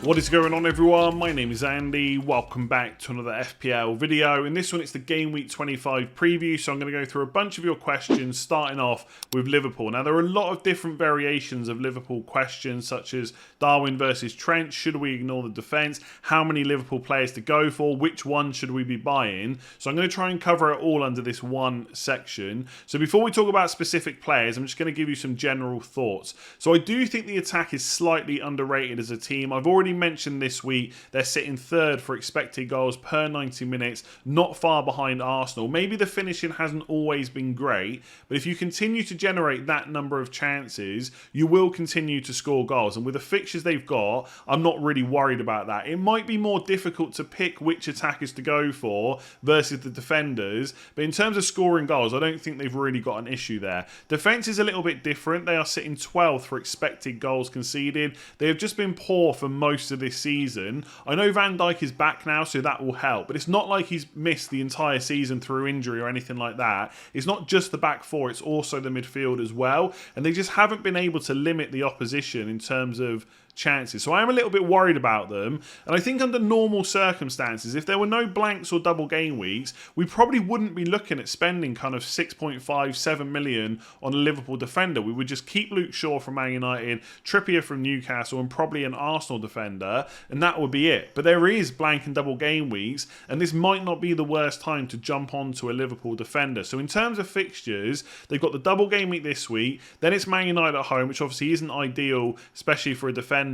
What is going on, everyone? My name is Andy. Welcome back to another FPL video. In this one, it's the Game Week 25 preview, so I'm going to go through a bunch of your questions, starting off with Liverpool. Now, there are a lot of different variations of Liverpool questions, such as Darwin versus Trent. Should we ignore the defence? How many Liverpool players to go for? Which one should we be buying? So I'm going to try and cover it all under this one section. So before we talk about specific players, I'm just going to give you some general thoughts. So I do think the attack is slightly underrated as a team. I've already mentioned this week they're sitting third for expected goals per 90 minutes, not far behind Arsenal. Maybe the finishing hasn't always been great, but if you continue to generate that number of chances, you will continue to score goals. And with the fixtures they've got, I'm not really worried about that. It might be more difficult to pick which attackers to go for versus the defenders, but in terms of scoring goals, I don't think they've really got an issue there. Defence is a little bit different. They are sitting 12th for expected goals conceded. They have just been poor for most of this season. I know Van Dijk is back now, so that will help, but it's not like he's missed the entire season through injury or anything like that. It's not just the back four, it's also the midfield as well, and they just haven't been able to limit the opposition in terms of chances. So I am a little bit worried about them, and I think under normal circumstances, if there were no blanks or double game weeks, we probably wouldn't be looking at spending kind of 6.5-7 million on a Liverpool defender. We would just keep Luke Shaw from Man United, Trippier from Newcastle, and probably an Arsenal defender, and that would be it. But there is blank and double game weeks, and this might not be the worst time to jump onto a Liverpool defender. So in terms of fixtures, they've got the double game week this week, then it's Man United at home, which obviously isn't ideal, especially for a defender.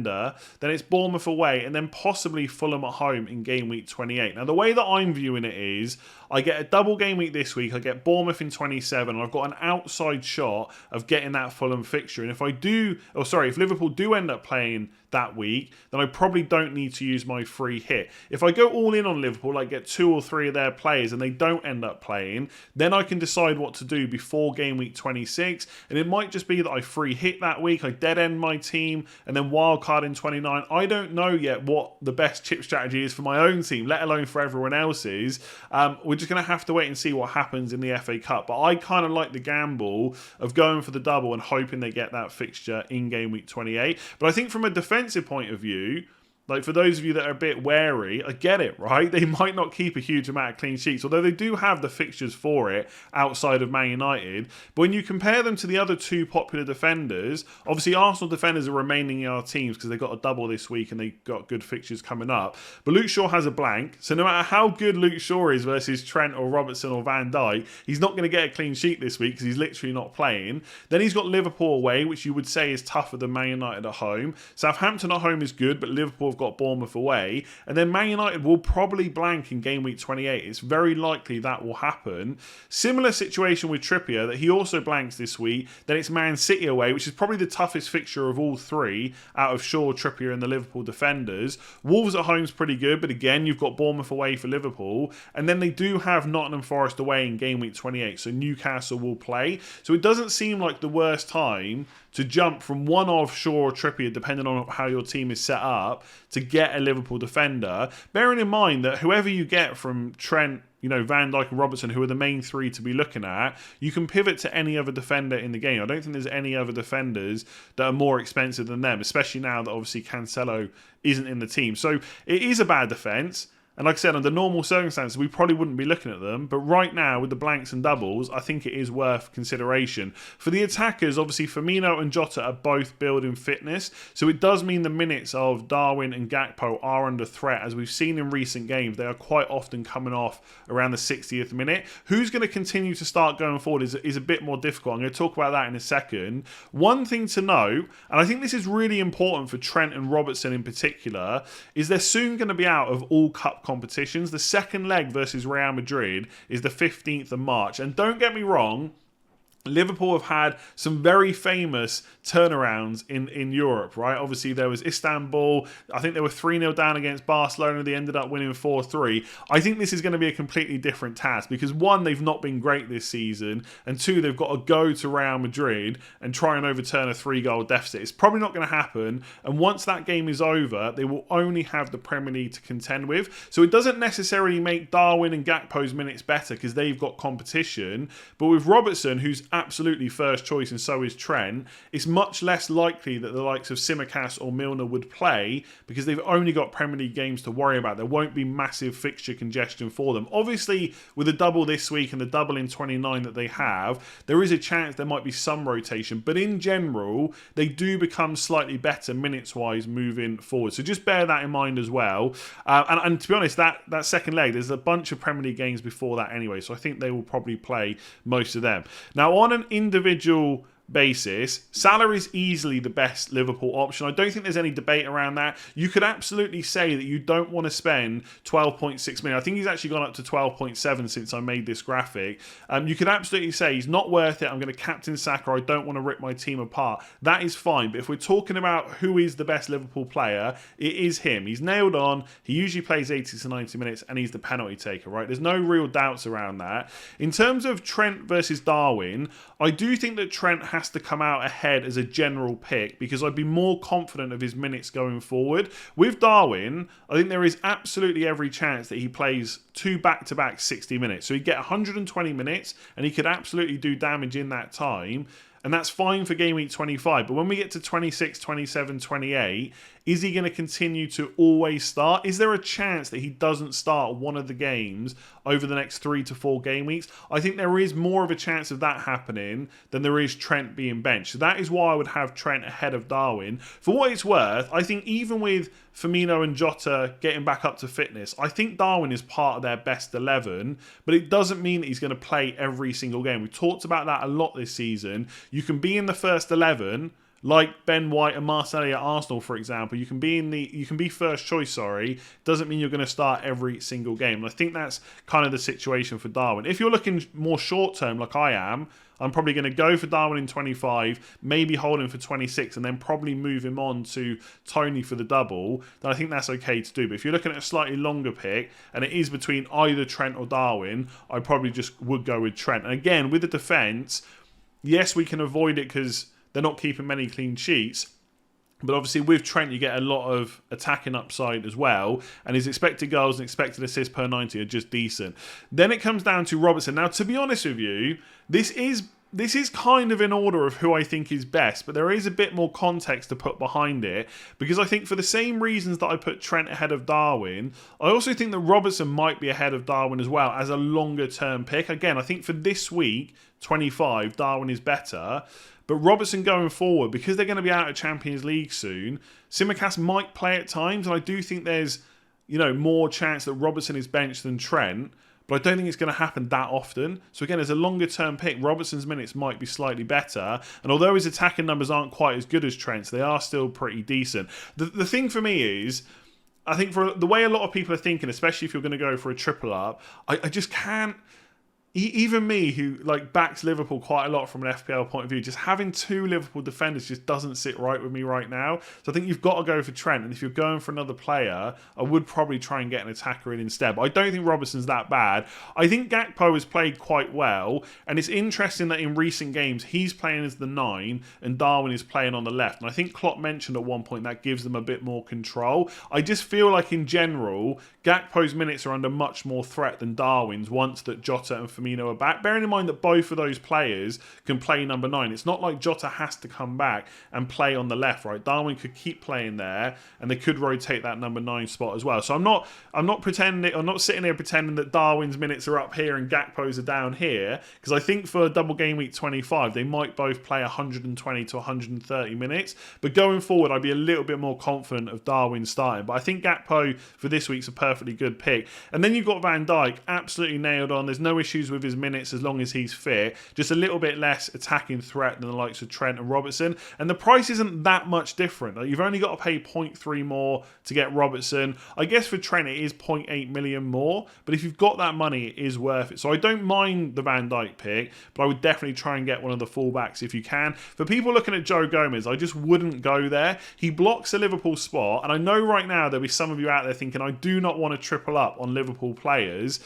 Then it's Bournemouth away, and then possibly Fulham at home in game week 28. Now, the way that I'm viewing it is, I get a double game week this week, I get Bournemouth in 27, and I've got an outside shot of getting that Fulham fixture. And if Liverpool do end up playing that week, then I probably don't need to use my free hit. If I go all in on Liverpool, like get 2 or 3 of their players and they don't end up playing, then I can decide what to do before game week 26, and it might just be that I free hit that week, I dead end my team, and then wildcard in 29. I don't know yet what the best chip strategy is for my own team, let alone for everyone else's. We're just going to have to wait and see what happens in the FA Cup, but I kind of like the gamble of going for the double and hoping they get that fixture in game week 28. But I think from a defensive point of view, like for those of you that are a bit wary, I get it, right? They might not keep a huge amount of clean sheets, although they do have the fixtures for it outside of Man United. But when you compare them to the other two popular defenders, obviously Arsenal defenders are remaining in our teams because they've got a double this week and they've got good fixtures coming up. But Luke Shaw has a blank, so no matter how good Luke Shaw is versus Trent or Robertson or Van Dijk, he's not going to get a clean sheet this week because he's literally not playing. Then he's got Liverpool away, which you would say is tougher than Man United at home. Southampton at home is good, but Liverpool have got Bournemouth away, and then Man United will probably blank in game week 28. It's very likely that will happen. Similar situation with Trippier, that he also blanks this week. Then it's Man City away, which is probably the toughest fixture of all three out of Shaw, Trippier and the Liverpool defenders. Wolves at home is pretty good, but again, you've got Bournemouth away for Liverpool, and then they do have Nottingham Forest away in game week 28, so Newcastle will play. So it doesn't seem like the worst time to jump from one of Shaw or Trippier, depending on how your team is set up, to get a Liverpool defender. Bearing in mind that whoever you get from Trent, Van Dijk and Robertson, who are the main three to be looking at, you can pivot to any other defender in the game. I don't think there's any other defenders that are more expensive than them, especially now that obviously Cancelo isn't in the team. So it is a bad defence. And like I said, under normal circumstances, we probably wouldn't be looking at them. But right now, with the blanks and doubles, I think it is worth consideration. For the attackers, obviously, Firmino and Jota are both building fitness. So it does mean the minutes of Darwin and Gakpo are under threat. As we've seen in recent games, they are quite often coming off around the 60th minute. Who's going to continue to start going forward is a bit more difficult. I'm going to talk about that in a second. One thing to know, and I think this is really important for Trent and Robertson in particular, is they're soon going to be out of all cup competitions. The second leg versus Real Madrid is the 15th of March. And don't get me wrong, Liverpool have had some very famous turnarounds in Europe, right? Obviously, there was Istanbul. I think they were 3-0 down against Barcelona. They ended up winning 4-3. I think this is going to be a completely different task because, one, they've not been great this season, and two, they've got to go to Real Madrid and try and overturn a 3-goal deficit. It's probably not going to happen, and once that game is over, they will only have the Premier League to contend with. So it doesn't necessarily make Darwin and Gakpo's minutes better because they've got competition, but with Robertson, who's absolutely first choice and so is Trent, it's much less likely that the likes of Tsimikas or Milner would play because they've only got Premier League games to worry about. There won't be massive fixture congestion for them. Obviously, with the double this week and the double in 29 that they have, there is a chance there might be some rotation. But in general, they do become slightly better minutes-wise moving forward. So just bear that in mind as well. And to be honest, that second leg, there's a bunch of Premier League games before that anyway. So I think they will probably play most of them. Now, on an individual basis, Salah is easily the best Liverpool option. I don't think there's any debate around that. You could absolutely say that you don't want to spend 12.6 million. I think he's actually gone up to 12.7 since I made this graphic. You could absolutely say he's not worth it. I'm going to captain Saka. I don't want to rip my team apart. That is fine. But if we're talking about who is the best Liverpool player, it is him. He's nailed on. He usually plays 80 to 90 minutes and he's the penalty taker, right? There's no real doubts around that. In terms of Trent versus Darwin, I do think that Trent has to come out ahead as a general pick because I'd be more confident of his minutes going forward. With Darwin, I think there is absolutely every chance that he plays 2 back-to-back 60 minutes. So he'd get 120 minutes and he could absolutely do damage in that time. And that's fine for game week 25. But when we get to 26, 27, 28, is he going to continue to always start? Is there a chance that he doesn't start one of the games over the next 3 to 4 game weeks? I think there is more of a chance of that happening than there is Trent being benched. So that is why I would have Trent ahead of Darwin. For what it's worth, I think even with Firmino and Jota getting back up to fitness, I think Darwin is part of their best 11, but it doesn't mean that he's going to play every single game. We've talked about that a lot this season. You can be in the first 11, like Ben White and Martinelli at Arsenal, for example. You can be first choice, doesn't mean you're going to start every single game. And I think that's kind of the situation for Darwin. If you're looking more short term, like I am, I'm probably going to go for Darwin in 25, maybe hold him for 26, and then probably move him on to Tony for the double. Then I think that's okay to do. But if you're looking at a slightly longer pick, and it is between either Trent or Darwin, I probably just would go with Trent. And again, with the defence, yes, we can avoid it because they're not keeping many clean sheets. But obviously with Trent, you get a lot of attacking upside as well. And his expected goals and expected assists per 90 are just decent. Then it comes down to Robertson. Now, to be honest with you, this is kind of in order of who I think is best. But there is a bit more context to put behind it. Because I think for the same reasons that I put Trent ahead of Darwin, I also think that Robertson might be ahead of Darwin as well as a longer term pick. Again, I think for this week, 25, Darwin is better. But Robertson going forward, because they're going to be out of Champions League soon, Tsimikas might play at times, and I do think there's, more chance that Robertson is benched than Trent, but I don't think it's going to happen that often. So again, as a longer term pick, Robertson's minutes might be slightly better, and although his attacking numbers aren't quite as good as Trent's, they are still pretty decent. The thing for me is, I think for the way a lot of people are thinking, especially if you're going to go for a triple up, I just can't. Even me, who backs Liverpool quite a lot from an FPL point of view, just having 2 Liverpool defenders just doesn't sit right with me right now. So I think you've got to go for Trent, and if you're going for another player, I would probably try and get an attacker in instead. But I don't think Robertson's that bad. I think Gakpo has played quite well, and it's interesting that in recent games he's playing as the 9 and Darwin is playing on the left. And I think Klopp mentioned at one point that gives them a bit more control. I just feel like in general, Gakpo's minutes are under much more threat than Darwin's once that Jota and Firmino are back. Bearing in mind that both of those players can play number 9. It's not like Jota has to come back and play on the left, right? Darwin could keep playing there and they could rotate that number 9 spot as well. So I'm not sitting here pretending that Darwin's minutes are up here and Gakpo's are down here, because I think for double game week 25 they might both play 120 to 130 minutes. But going forward, I'd be a little bit more confident of Darwin starting. But I think Gakpo for this week's a perfectly good pick. And then you've got Van Dijk, absolutely nailed on. There's no issues with his minutes as long as he's fit. Just a little bit less attacking threat than the likes of Trent and Robertson. And the price isn't that much different. You've only got to pay 0.3 more to get Robertson. I guess for Trent it is 0.8 million more. But if you've got that money, it is worth it. So I don't mind the Van Dijk pick, but I would definitely try and get one of the fullbacks if you can. For people looking at Joe Gomez, I just wouldn't go there. He blocks a Liverpool spot. And I know right now there'll be some of you out there thinking, I do not want to triple up on Liverpool players.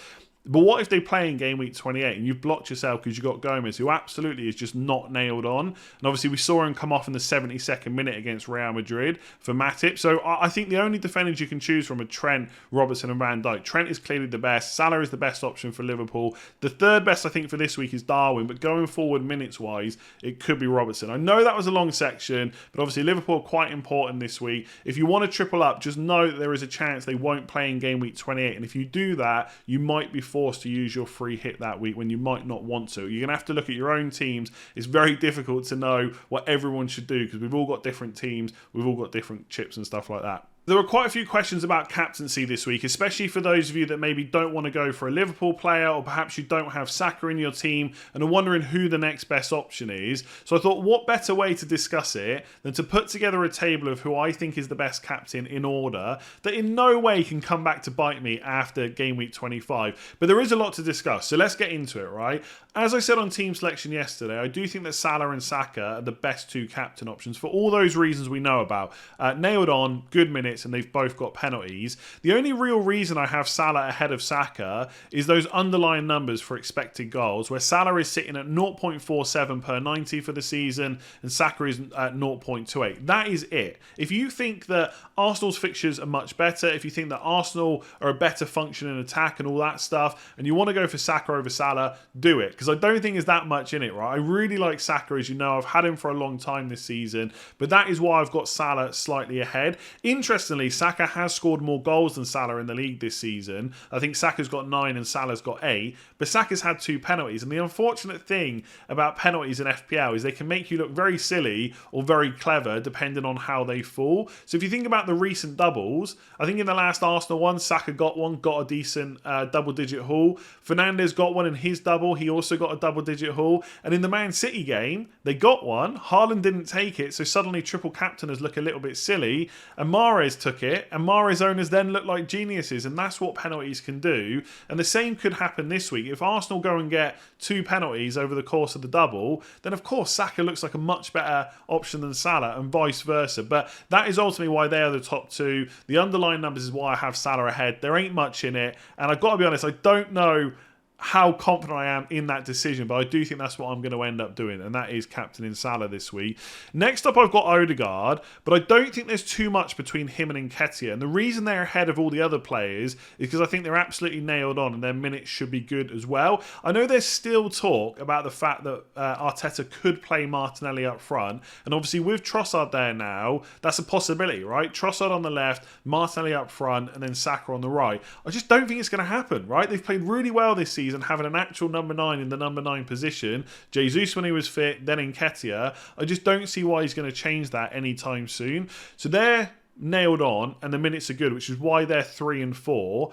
But what if they play in game week 28 and you've blocked yourself because you've got Gomez, who absolutely is just not nailed on? And obviously we saw him come off in the 72nd minute against Real Madrid for Matip. So I think the only defenders you can choose from are Trent, Robertson and Van Dijk. Trent is clearly the best. Salah is the best option for Liverpool. The third best I think for this week is Darwin, but going forward minutes-wise, it could be Robertson. I know that was a long section, but obviously Liverpool are quite important this week. If you want to triple up, just know that there is a chance they won't play in game week 28. And if you do that, you might be forced to use your free hit that week when you might not want to. You're going to have to look at your own teams. It's very difficult to know what everyone should do because we've all got different teams. We've all got different chips and stuff like that. There were quite a few questions about captaincy this week, especially for those of you that maybe don't want to go for a Liverpool player, or perhaps you don't have Saka in your team and are wondering who the next best option is. So I thought, what better way to discuss it than to put together a table of who I think is the best captain in order that in no way can come back to bite me after game week 25. But there is a lot to discuss, so let's get into it, right? As I said on team selection yesterday, I do think that Salah and Saka are the best two captain options for all those reasons we know about. Nailed on, good minutes, and they've both got penalties. The only real reason I have Salah ahead of Saka is those underlying numbers for expected goals, where Salah is sitting at 0.47 per 90 for the season and Saka is at 0.28. That is it. If you think that Arsenal's fixtures are much better, if you think that Arsenal are a better functioning attack and all that stuff, and you want to go for Saka over Salah, do it. Because I don't think there's that much in it, right? I really like Saka, as you know. I've had him for a long time this season, but that is why I've got Salah slightly ahead. Interestingly, Saka has scored more goals than Salah in the league this season. I think Saka's got 9 and Salah's got 8, but Saka's had 2 penalties. And the unfortunate thing about penalties in FPL is they can make you look very silly or very clever depending on how they fall. So if you think about the recent doubles, I think in the last Arsenal one, Saka got one, got a decent double-digit haul. Fernandes got one in his double. He also got a double-digit haul. And in the Man City game, they got one. Haaland didn't take it, so suddenly triple captainers look a little bit silly. And Mahrez took it, and Mahrez owners then look like geniuses, and that's what penalties can do. And the same could happen this week. If Arsenal go and get 2 penalties over the course of the double, then of course Saka looks like a much better option than Salah, and vice versa. But that is ultimately why they are the top 2. The underlying numbers is why I have Salah ahead. There ain't much in it, and I've got to be honest, I don't know how confident I am in that decision, but I do think that's what I'm going to end up doing, and that is captaining Salah this week. Next up, I've got Odegaard, but I don't think there's too much between him and Nketiah, and the reason they're ahead of all the other players is because I think they're absolutely nailed on, and their minutes should be good as well. I know there's still talk about the fact that Arteta could play Martinelli up front, and obviously with Trossard there now, that's a possibility, right? Trossard on the left, Martinelli up front, and then Saka on the right. I just don't think it's going to happen, right? They've played really well this season, having an actual number 9 in the number 9 position. Jesus when he was fit, then Nketiah. I just don't see why he's going to change that anytime soon. So they're nailed on, and the minutes are good, which is why they're 3 and 4.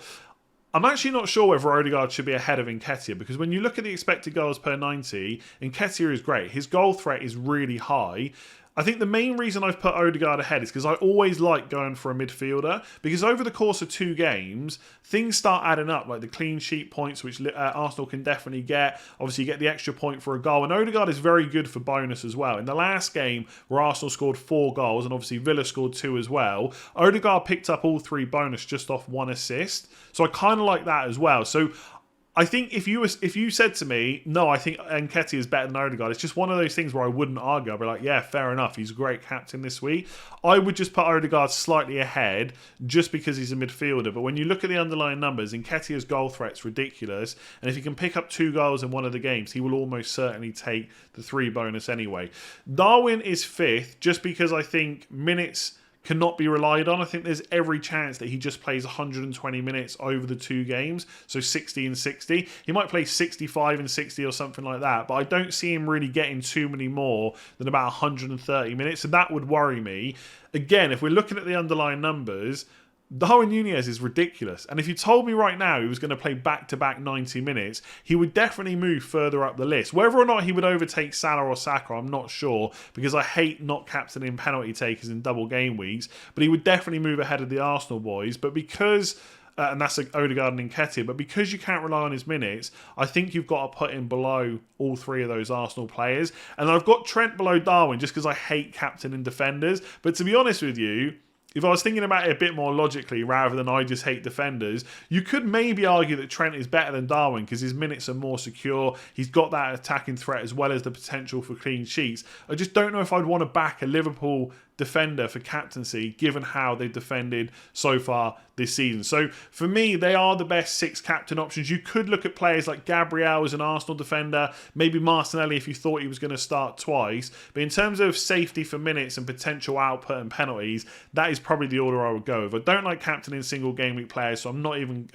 I'm actually not sure whether Odegaard should be ahead of Nketiah, because when you look at the expected goals per 90, Nketiah is great. His goal threat is really high. I think the main reason I've put Odegaard ahead is because I always like going for a midfielder, because over the course of 2 games, things start adding up, like the clean sheet points, which Arsenal can definitely get. Obviously, you get the extra point for a goal, and Odegaard is very good for bonus as well. In the last game, where Arsenal scored 4 goals, and obviously Villa scored 2 as well, Odegaard picked up all 3 bonus just off 1 assist. So I kind of like that as well. So I think if you said to me, no, I think Nketiah is better than Odegaard, it's just one of those things where I wouldn't argue. I'd be like, yeah, fair enough, he's a great captain this week. I would just put Odegaard slightly ahead just because he's a midfielder. But when you look at the underlying numbers, Nketiah's goal threat's ridiculous. And if he can pick up 2 goals in one of the games, he will almost certainly take the 3 bonus anyway. Darwin is 5th just because I think minutes cannot be relied on. I think there's every chance that he just plays 120 minutes over the 2 games, so 60 and 60. He might play 65 and 60 or something like that, but I don't see him really getting too many more than about 130 minutes, so that would worry me. Again, if we're looking at the underlying numbers, Darwin Núñez is ridiculous. And if you told me right now he was going to play back-to-back 90 minutes, he would definitely move further up the list. Whether or not he would overtake Salah or Saka, I'm not sure, because I hate not captaining penalty takers in double game weeks. But he would definitely move ahead of the Arsenal boys. But because and that's Odegaard and Nketiah, but because you can't rely on his minutes, I think you've got to put him below all 3 of those Arsenal players. And I've got Trent below Darwin just because I hate captaining defenders. But to be honest with you, if I was thinking about it a bit more logically rather than I just hate defenders, you could maybe argue that Trent is better than Darwin because his minutes are more secure. He's got that attacking threat as well as the potential for clean sheets. I just don't know if I'd want to back a Liverpool defender for captaincy given how they've defended so far this season. So for me, they are the best 6 captain options. You could look at players like Gabriel as an Arsenal defender, maybe Martinelli if you thought he was going to start twice. But in terms of safety for minutes and potential output and penalties, that is probably the order I would go with. I don't like captaining single game week players, so I'm not even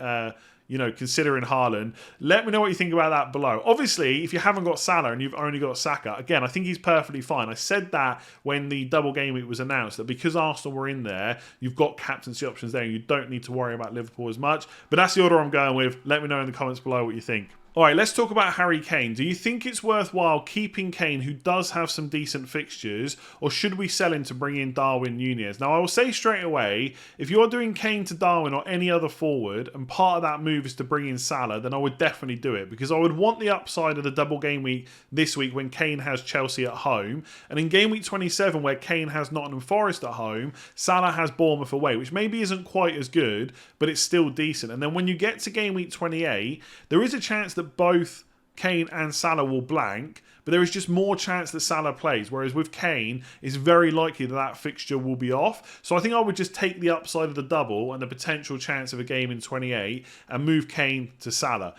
considering Haaland. Let me know what you think about that below. Obviously, if you haven't got Salah and you've only got Saka, again, I think he's perfectly fine. I said that when the double game week was announced, that because Arsenal were in there, you've got captaincy options there and you don't need to worry about Liverpool as much. But that's the order I'm going with. Let me know in the comments below what you think. All right, let's talk about Harry Kane. Do you think it's worthwhile keeping Kane, who does have some decent fixtures, or should we sell him to bring in Darwin Núñez? Now, I will say straight away, if you're doing Kane to Darwin or any other forward, and part of that move is to bring in Salah, then I would definitely do it, because I would want the upside of the double game week this week when Kane has Chelsea at home, and in game week 27 where Kane has Nottingham Forest at home, Salah has Bournemouth away, which maybe isn't quite as good, but it's still decent. And then when you get to game week 28, there is a chance that both Kane and Salah will blank, but there is just more chance that Salah plays, whereas with Kane, it's very likely that that fixture will be off. So I think I would just take the upside of the double and the potential chance of a game in 28 and move Kane to Salah.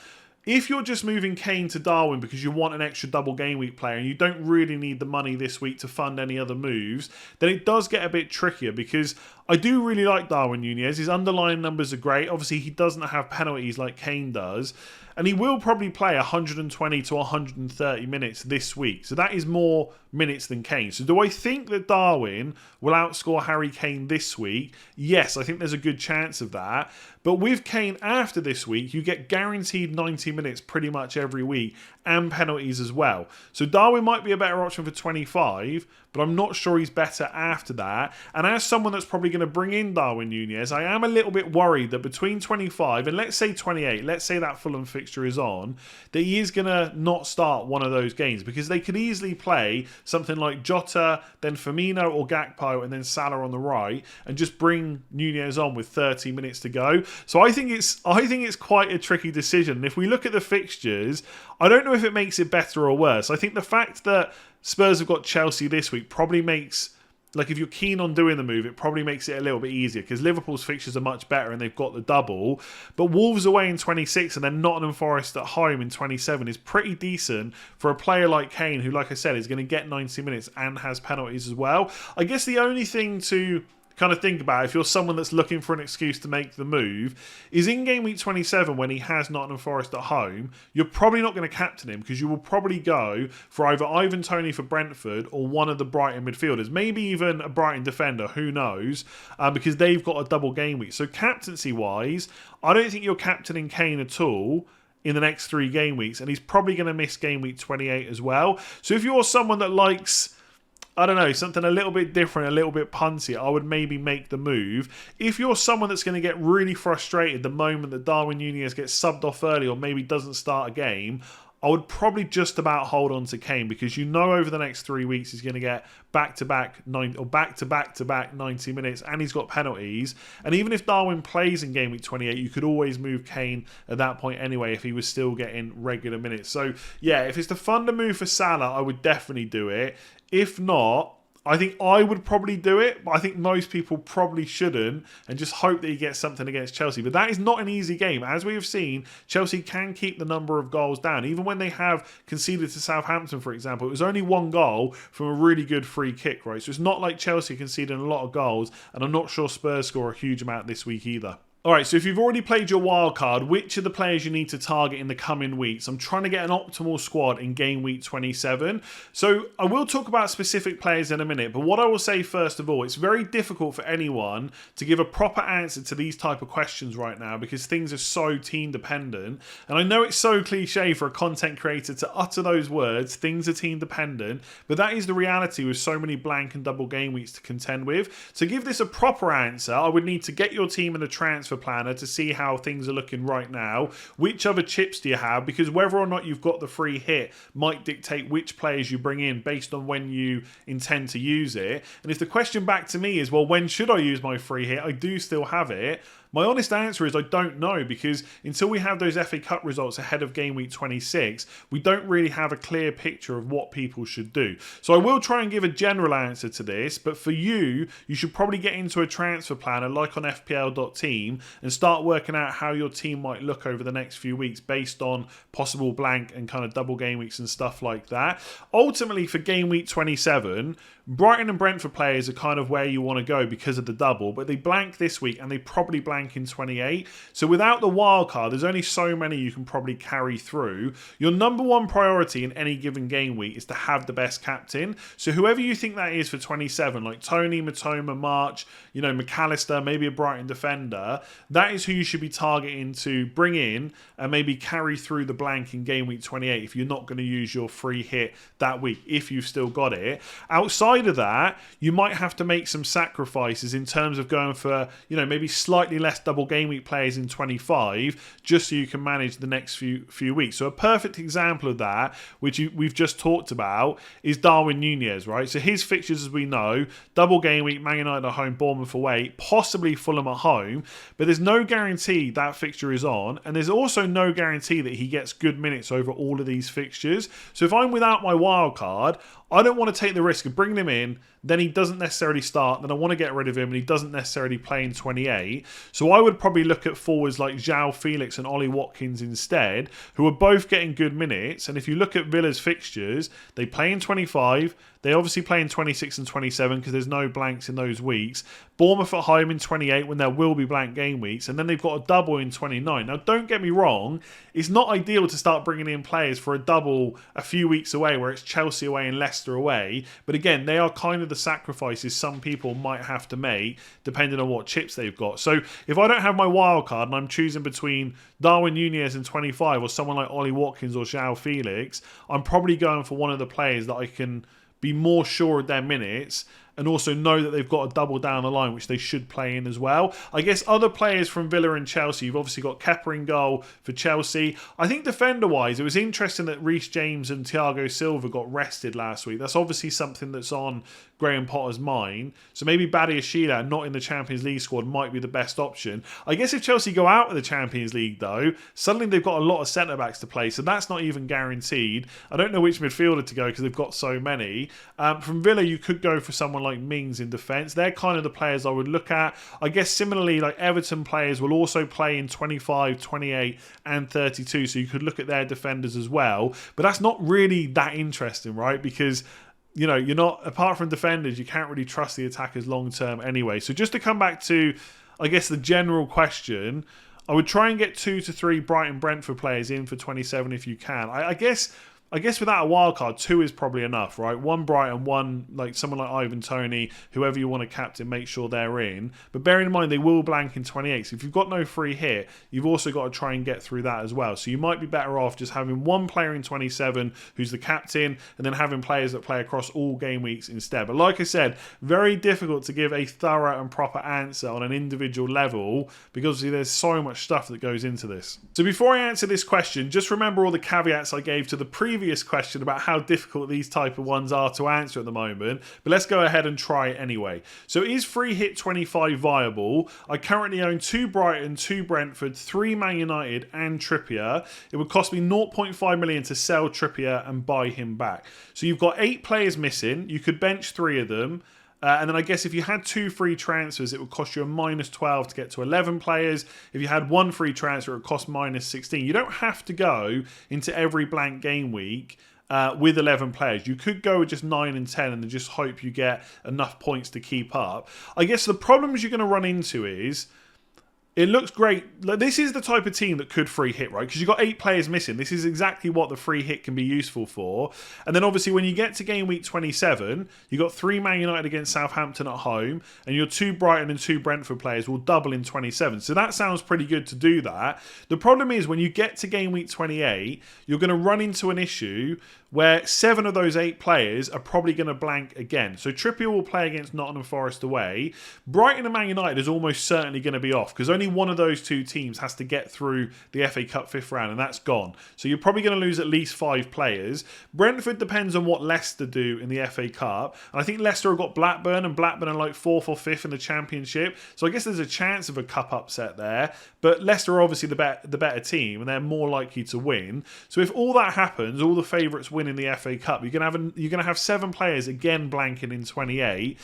If you're just moving Kane to Darwin because you want an extra double game week player and you don't really need the money this week to fund any other moves, then it does get a bit trickier, because I do really like Darwin Núñez. His underlying numbers are great. Obviously, he doesn't have penalties like Kane does. And he will probably play 120 to 130 minutes this week. So that is more minutes than Kane. So do I think that Darwin will outscore Harry Kane this week? Yes, I think there's a good chance of that. But with Kane after this week, you get guaranteed 90 minutes pretty much every week and penalties as well. So Darwin might be a better option for 25, but I'm not sure he's better after that. And as someone that's probably going to bring in Darwin Núñez, I am a little bit worried that between 25 and let's say 28, let's say that Fulham fixture is on, that he is going to not start one of those games, because they could easily play something like Jota, then Firmino or Gakpo, and then Salah on the right, and just bring Núñez on with 30 minutes to go. So I think it's quite a tricky decision. And if we look at the fixtures, I don't know if it makes it better or worse. I think the fact that Spurs have got Chelsea this week probably makes, like, if you're keen on doing the move, it probably makes it a little bit easier, because Liverpool's fixtures are much better and they've got the double. But Wolves away in 26 and then Nottingham Forest at home in 27 is pretty decent for a player like Kane, who, like I said, is going to get 90 minutes and has penalties as well. I guess the only thing to kind of think about, if you're someone that's looking for an excuse to make the move, is in game week 27 when he has Nottingham Forest at home, you're probably not going to captain him, because you will probably go for either Ivan Toney for Brentford or one of the Brighton midfielders, maybe even a Brighton defender, who knows, because they've got a double game week. So captaincy wise, I don't think you're captaining Kane at all in the next 3 game weeks, and he's probably going to miss game week 28 as well. So if you're someone that likes, I don't know, something a little bit different, a little bit punty, I would maybe make the move. If you're someone that's going to get really frustrated the moment that Darwin Núñez gets subbed off early or maybe doesn't start a game, I would probably just about hold on to Kane, because you know over the next 3 weeks he's going to get back-to-back 90 minutes, and he's got penalties. And even if Darwin plays in game week 28, you could always move Kane at that point anyway if he was still getting regular minutes. So yeah, if it's the fund move for Salah, I would definitely do it. If not, I think I would probably do it, but I think most people probably shouldn't, and just hope that he gets something against Chelsea. But that is not an easy game. As we have seen, Chelsea can keep the number of goals down. Even when they have conceded to Southampton, for example, it was only 1 goal from a really good free kick, right? So it's not like Chelsea conceding a lot of goals, and I'm not sure Spurs score a huge amount this week either. Alright, so if you've already played your wildcard, which are the players you need to target in the coming weeks? I'm trying to get an optimal squad in game week 27. So I will talk about specific players in a minute, but what I will say first of all, it's very difficult for anyone to give a proper answer to these type of questions right now, because things are so team dependent. And I know it's so cliche for a content creator to utter those words, things are team dependent, but that is the reality with so many blank and double game weeks to contend with. To give this a proper answer, I would need to get your team in the transfer planner to see how things are looking right now. Which other chips do you have? Because whether or not you've got the free hit might dictate which players you bring in based on when you intend to use it. And if the question back to me is, well, when should I use my free hit? I do still have it. My honest answer is I don't know, because until we have those FA Cup results ahead of game week 26, we don't really have a clear picture of what people should do. So I will try and give a general answer to this, but for you, you should probably get into a transfer planner like on FPL.team and start working out how your team might look over the next few weeks based on possible blank and kind of double game weeks and stuff like that. Ultimately, for game week 27, Brighton and Brentford players are kind of where you want to go because of the double, but they blank this week and they probably blank in 28. So without the wild card, there's only so many you can probably carry through. Your number one priority in any given game week is to have the best captain. So whoever you think that is for 27, like Tony, Matoma, March, McAllister, maybe a Brighton defender, that is who you should be targeting to bring in and maybe carry through the blank in game week 28 if you're not going to use your free hit that week, if you've still got it. Outside of that, you might have to make some sacrifices in terms of going for, maybe slightly less double game week players in 25, just so you can manage the next few weeks. So a perfect example of that, which we've just talked about, is Darwin Nunez, right? So his fixtures, as we know, double game week, Man United at home, Bournemouth away, possibly Fulham at home, but there's no guarantee that fixture is on, and there's also no guarantee that he gets good minutes over all of these fixtures. So if I'm without my wild card, I don't want to take the risk of bringing him in, then he doesn't necessarily start, then I want to get rid of him and he doesn't necessarily play in 28. So I would probably look at forwards like João Felix and Ollie Watkins instead, who are both getting good minutes. And if you look at Villa's fixtures, they play in 25, they obviously play in 26 and 27 because there's no blanks in those weeks. Bournemouth at home in 28 when there will be blank game weeks. And then they've got a double in 29. Now, don't get me wrong. It's not ideal to start bringing in players for a double a few weeks away where it's Chelsea away and Leicester away. But again, they are kind of the sacrifices some people might have to make depending on what chips they've got. So if I don't have my wild card and I'm choosing between Darwin Nunez in 25 or someone like Ollie Watkins or João Felix, I'm probably going for one of the players that I can be more sure of their minutes and also know that they've got a double down the line, which they should play in as well. I guess other players from Villa and Chelsea, you've obviously got Kepa in goal for Chelsea. I think defender-wise, it was interesting that Reece James and Thiago Silva got rested last week. That's obviously something that's on Graham Potter's mind. So maybe Badiashile, not in the Champions League squad, might be the best option. I guess if Chelsea go out of the Champions League, though, suddenly they've got a lot of centre-backs to play, so that's not even guaranteed. I don't know which midfielder to go because they've got so many. From Villa, you could go for someone like Mings in defence. They're kind of the players I would look at. I guess similarly, like Everton players will also play in 25, 28 and 32, so you could look at their defenders as well. But that's not really that interesting, right? Because you're not, apart from defenders, you can't really trust the attackers long term anyway. So just to come back to, I guess, the general question, I would try and get 2 to 3 Brighton Brentford players in for 27 if you can. I guess without a wild card, 2 is probably enough, right? 1 Brighton, 1 like someone like Ivan Toney, whoever you want to captain, make sure they're in. But bearing in mind they will blank in 28. So if you've got no free hit, you've also got to try and get through that as well. So you might be better off just having 1 player in 27 who's the captain, and then having players that play across all game weeks instead. But like I said, very difficult to give a thorough and proper answer on an individual level because there's so much stuff that goes into this. So before I answer this question, just remember all the caveats I gave to the previous question about how difficult these type of ones are to answer at the moment, but let's go ahead and try it anyway. So is free hit 25 viable? I currently own 2 Brighton, 2 Brentford, 3 Man United and Trippier. It would cost me 0.5 million to sell Trippier and buy him back. So you've got 8 players missing. You could bench 3 of them. And then I guess if you had 2 free transfers, it would cost you a -12 to get to 11 players. If you had 1 free transfer, it would cost -16. You don't have to go into every blank game week with 11 players. You could go with just 9 and 10 and then just hope you get enough points to keep up. I guess the problems you're going to run into is, it looks great. This is the type of team that could free hit, right? Because you've got 8 players missing. This is exactly what the free hit can be useful for. And then obviously when you get to game week 27, you've got 3 Man United against Southampton at home, and your 2 Brighton and 2 Brentford players will double in 27. So that sounds pretty good to do that. The problem is when you get to game week 28, you're going to run into an issue where 7 of those 8 players are probably going to blank again. So Trippier will play against Nottingham Forest away. Brighton and Man United is almost certainly going to be off because only only one of those two teams has to get through the FA Cup 5th round, and that's gone. So you're probably going to lose at least 5 players. Brentford depends on what Leicester do in the FA Cup. And I think Leicester have got Blackburn, and Blackburn are like 4th or 5th in the Championship. So I guess there's a chance of a cup upset there. But Leicester are obviously the better team, and they're more likely to win. So if all that happens, all the favourites win in the FA Cup, you're going to have 7 players again blanking in 28.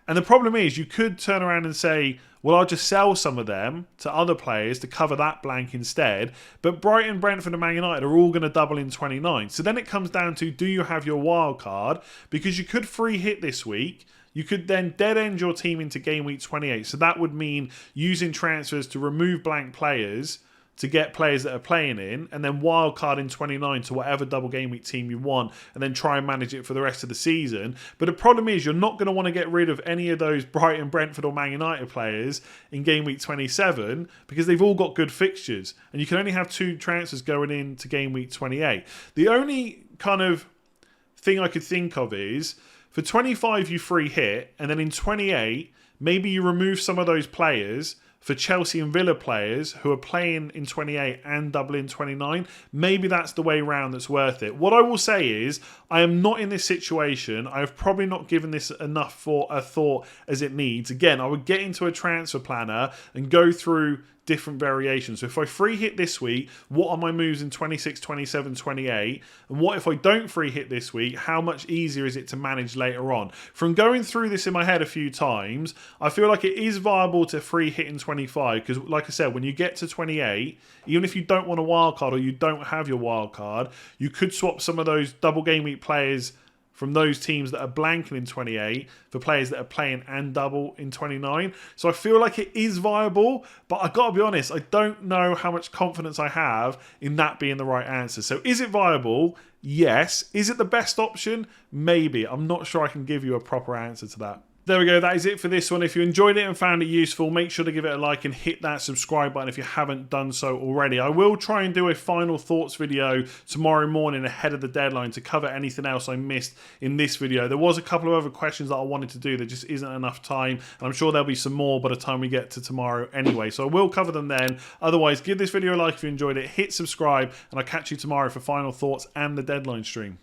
And the problem is, you could turn around and say, well, I'll just sell some of them to other players to cover that blank instead. But Brighton, Brentford and Man United are all going to double in 29. So then it comes down to, do you have your wild card? Because you could free hit this week. You could then dead end your team into game week 28. So that would mean using transfers to remove blank players to get players that are playing in, and then wildcard in 29 to whatever double game week team you want, and then try and manage it for the rest of the season. But the problem is, you're not going to want to get rid of any of those Brighton, Brentford or Man United players in game week 27 because they've all got good fixtures, and you can only have 2 transfers going into game week 28. The only kind of thing I could think of is, for 25 you free hit, and then in 28 maybe you remove some of those players for Chelsea and Villa players who are playing in 28 and double in 29. Maybe that's the way round that's worth it. What I will say is, I am not in this situation. I have probably not given this enough for a thought as it needs. Again, I would get into a transfer planner and go through different variations. So if I free hit this week, what are my moves in 26, 27, 28? And what if I don't free hit this week? How much easier is it to manage later on? From going through this in my head a few times, I feel like it is viable to free hit in 25 because, like I said, when you get to 28, even if you don't want a wild card or you don't have your wild card, you could swap some of those double game week players from those teams that are blanking in 28 for players that are playing and double in 29. So I feel like it is viable, but I've got to be honest, I don't know how much confidence I have in that being the right answer. So is it viable? Yes. Is it the best option? Maybe. I'm not sure I can give you a proper answer to that. There we go, that is it for this one. If you enjoyed it and found it useful, make sure to give it a like and hit that subscribe button if you haven't done so already. I will try and do a final thoughts video tomorrow morning ahead of the deadline to cover anything else I missed in this video. There was a couple of other questions that I wanted to do, there just isn't enough time, and I'm sure there'll be some more by the time we get to tomorrow anyway, so I will cover them then. Otherwise, give this video a like if you enjoyed it, hit subscribe, and I'll catch you tomorrow for final thoughts and the deadline stream.